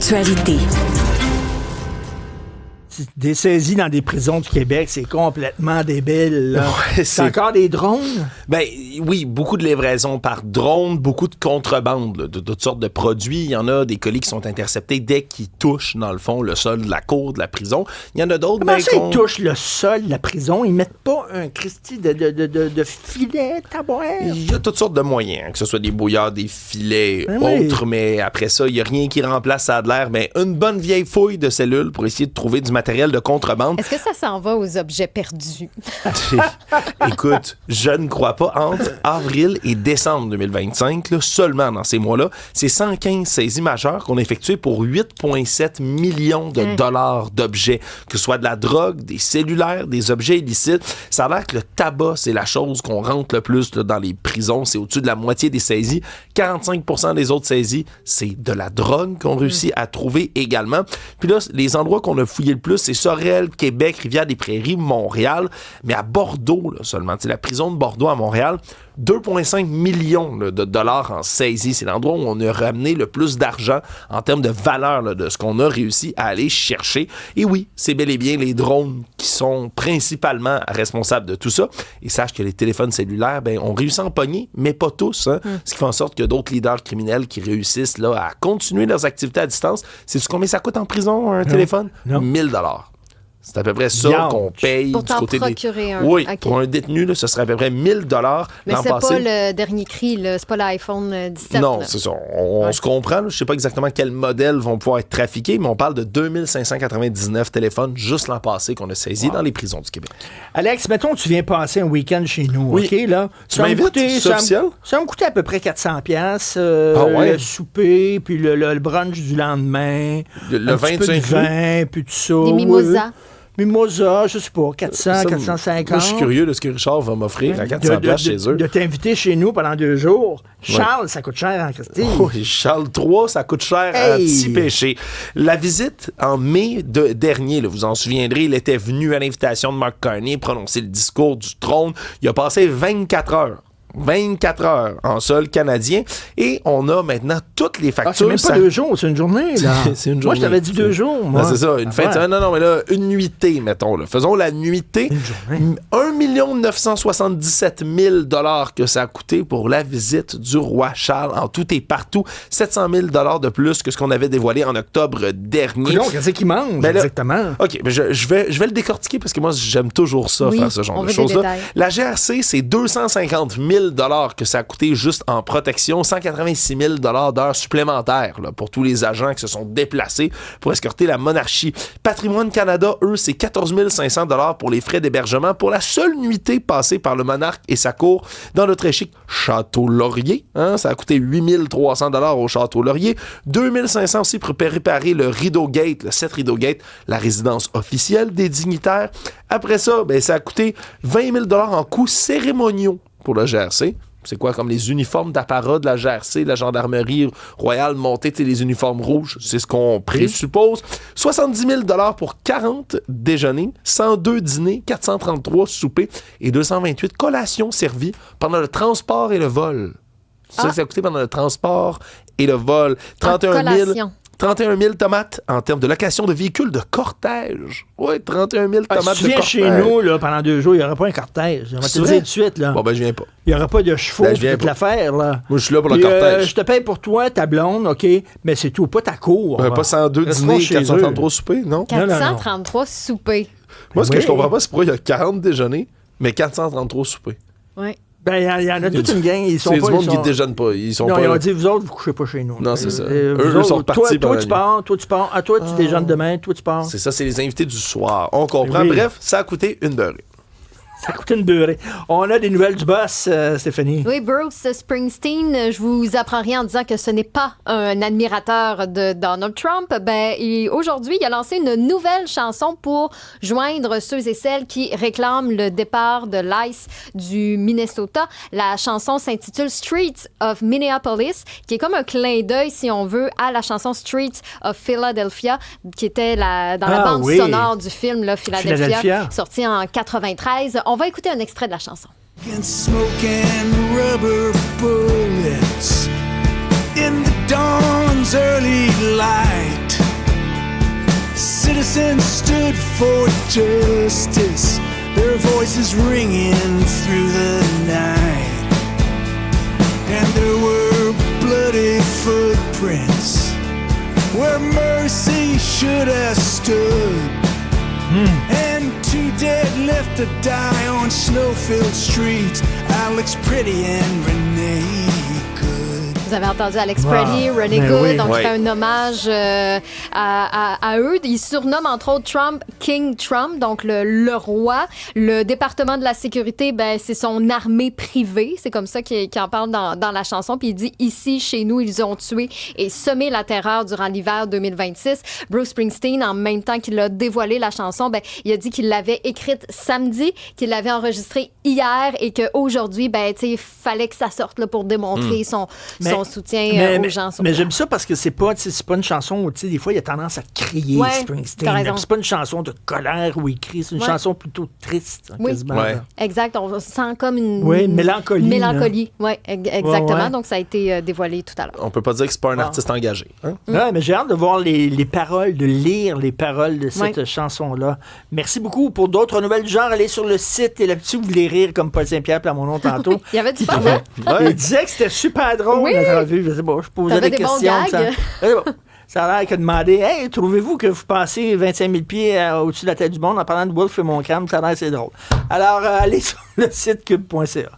L'actualité. Des saisies dans des prisons du Québec, c'est complètement débile. Là. Ouais, c'est encore des drones? Ben oui, beaucoup de livraisons par drone, beaucoup de contrebande là, de toutes sortes de produits. Il y en a des colis qui sont interceptés dès qu'ils touchent, dans le fond, le sol de la cour de la prison. Il y en a d'autres... Comment ça, ils touchent le sol de la prison? Ils mettent pas un Christy de filet tabouret? Il y a toutes sortes de moyens, hein, que ce soit des bouillards, des filets, autres, mais après ça, il n'y a rien qui remplace ça de l'air. Mais une bonne vieille fouille de cellules pour essayer de trouver du matériel de contrebande. Est-ce que ça s'en va aux objets perdus? Écoute, je ne crois pas. Entre avril et décembre 2025, là, seulement dans ces mois-là, c'est 115 saisies majeures qu'on a effectuées pour 8,7 millions de dollars d'objets, que ce soit de la drogue, des cellulaires, des objets illicites. Ça a l'air que le tabac, c'est la chose qu'on rentre le plus là, dans les prisons. C'est au-dessus de la moitié des saisies. 45% des autres saisies, c'est de la drogue qu'on réussit à trouver également. Puis là, les endroits qu'on a fouillés le plus, c'est Sorel, Québec, Rivière-des-Prairies, Montréal, mais à Bordeaux là, seulement. C'est la prison de Bordeaux à Montréal, 2,5 millions là, de dollars en saisie. C'est l'endroit où on a ramené le plus d'argent en termes de valeur là, de ce qu'on a réussi à aller chercher. Et oui, c'est bel et bien les drones qui sont principalement responsables de tout ça. Et sache que les téléphones cellulaires, ben, on réussit à en pogner, mais pas tous. Hein? Ce qui fait en sorte qu'il y a d'autres leaders criminels qui réussissent là, à continuer leurs activités à distance. Sais-tu combien ça coûte en prison, un téléphone? Non. 1000 $. C'est à peu près ça qu'on paye pour du côté procurer un. Oui, okay. Pour un détenu, là, ce serait à peu près 1000 $. Mais c'est pas le dernier cri, là. C'est pas l'iPhone 17. Non, là. c'est ça. On se comprend. Là. Je sais pas exactement quels modèles vont pouvoir être trafiqués, mais on parle de 2599 téléphones juste l'an passé qu'on a saisis dans les prisons du Québec. Alex, mettons que tu viens passer un week-end chez nous, oui. OK, là? Tu m'invites? C'est officiel? Ça me coûtait à peu près 400$, le souper, puis le brunch du lendemain, le vin, petit peu de vin, puis tout ça. Des mimosas. Mimosa, je sais pas, 400, 450. Moi, je suis curieux de ce que Richard va m'offrir à 400$ chez eux. De t'inviter chez nous pendant 2 jours. Charles, ça coûte cher en Christine. Oh, Charles 3, ça coûte cher à petit péché. La visite en mai dernier, là, vous en souviendrez, il était venu à l'invitation de Mark Carney prononcer le discours du trône. Il a passé 24 heures. 24 heures en sol canadien et on a maintenant toutes les factures. C'est même pas 2 jours, c'est une journée. Là. C'est une journée. Moi, je t'avais dit 2 jours. Moi. C'est ça, une fin de semaine. Non, mais là, une nuitée, mettons. Là. Faisons la nuitée. 1 977 000 $ que ça a coûté pour la visite du roi Charles en tout et partout. 700 000 $ de plus que ce qu'on avait dévoilé en octobre dernier. Donc, qu'est-ce qu'il mange exactement? OK, mais je vais le décortiquer parce que moi, j'aime toujours ça, faire ce genre de choses-là. La GRC, c'est 250 000 $ que ça a coûté juste en protection, 186 000 $ d'heures supplémentaires là, pour tous les agents qui se sont déplacés pour escorter la monarchie. Patrimoine Canada, eux, c'est 14 500 $ pour les frais d'hébergement pour la seule nuitée passée par le monarque et sa cour dans le très chic Château Laurier. Hein, ça a coûté 8 300 $ au Château Laurier. 2 500 aussi pour réparer le Rideau Gate, le 7 Rideau Gate, la résidence officielle des dignitaires. Après ça, ben, ça a coûté 20 000 $ en coûts cérémoniaux pour le GRC. C'est quoi, comme les uniformes d'apparat de la GRC, de la gendarmerie royale montée, les uniformes rouges, c'est ce qu'on présuppose. 70 000 $ pour 40 déjeuners, 102 dîners, 433 soupers et 228 collations servies pendant le transport et le vol. C'est ça que ça a coûté pendant le transport et le vol. 31 000 tomates en termes de location de véhicules de cortège. Oui, 31 000 tomates de cortège. Si tu viens chez nous là, pendant 2 jours, il n'y aura pas un cortège. On va te le dire tout de suite. Là. Bon, ben, je viens pas. Il n'y aura pas de chevaux pour toute l'affaire. Là. Moi, je suis là pour le cortège. Je te paye pour toi, ta blonde, OK, mais c'est tout, pas ta cour. Pas 102 dîners, 433 soupers, non? 433 soupers. Moi, ce que je comprends pas, c'est pourquoi il y a 40 déjeuners, mais 433 soupers. Oui. Ben, il y en a toute une gang. Ils sont c'est pas, du monde qui ne déjeune pas. Ils ont dit, vous autres, vous couchez pas chez nous. Non, c'est ça. Eux sont repartis. Toi, tu pars. Toi, tu déjeunes demain. Toi, tu pars. C'est ça, c'est les invités du soir. On comprend. Oui. Bref, ça a coûté une beurrée. Ça coûte une beurrée. On a des nouvelles du boss, Stéphanie. Oui, Bruce Springsteen, je vous apprends rien en disant que ce n'est pas un admirateur de Donald Trump. Aujourd'hui, il a lancé une nouvelle chanson pour joindre ceux et celles qui réclament le départ de l'ICE du Minnesota. La chanson s'intitule Streets of Minneapolis, qui est comme un clin d'œil, si on veut, à la chanson Streets of Philadelphia, qui était dans la bande sonore du film là, Philadelphia, sorti en 93. On va écouter un extrait de la chanson. Smoke and rubber bullets in the dawn's early light. citizens stood for justice, their voices ringing through the night. And there were bloody footprints where mercy should have stood. And 2 dead left to die on snow-filled streets, Alex Pretty and Renee Good. Vous avez entendu Alex Pretty, Renee Good, oui. donc il fait un hommage à eux. Il surnomme entre autres Trump King Trump, donc le roi. Le département de la sécurité, ben c'est son armée privée. C'est comme ça qu'il en parle dans la chanson. Puis il dit, ici, chez nous, ils ont tué et semé la terreur durant l'hiver 2026. Bruce Springsteen, en même temps qu'il a dévoilé la chanson, ben il a dit qu'il l'avait écrite samedi, qu'il l'avait enregistrée hier et qu'aujourd'hui, ben tu sais, il fallait que ça sorte là, pour démontrer son soutien aux gens. Mais j'aime ça parce que c'est pas une chanson où, tu sais, des fois, il y a tendance à crier Springsteen. C'est pas une chanson de colère où il crie, c'est une chanson plutôt triste, quasiment. Ouais. Exact, on sent comme une mélancolie. Mélancolie, oui, exactement. Ouais. Donc, ça a été dévoilé tout à l'heure. On peut pas dire que c'est pas un artiste engagé. Hein? Ouais, mais j'ai hâte de voir les paroles, de lire les paroles de cette chanson-là. Merci beaucoup. Pour d'autres nouvelles du genre, allez sur le site et là-dessus, vous voulez rire comme Paul Saint-Pierre et mon nom tantôt. Il y avait du fun, Il disait que c'était super drôle. Oui. Je sais pas, je posais des questions. Ça a l'air que demander, hey, trouvez-vous que vous passez 25 000 pieds au-dessus de la tête du monde en parlant de Wolf et mon crâne, ça a l'air c'est drôle. Alors, allez sur le site cube.ca.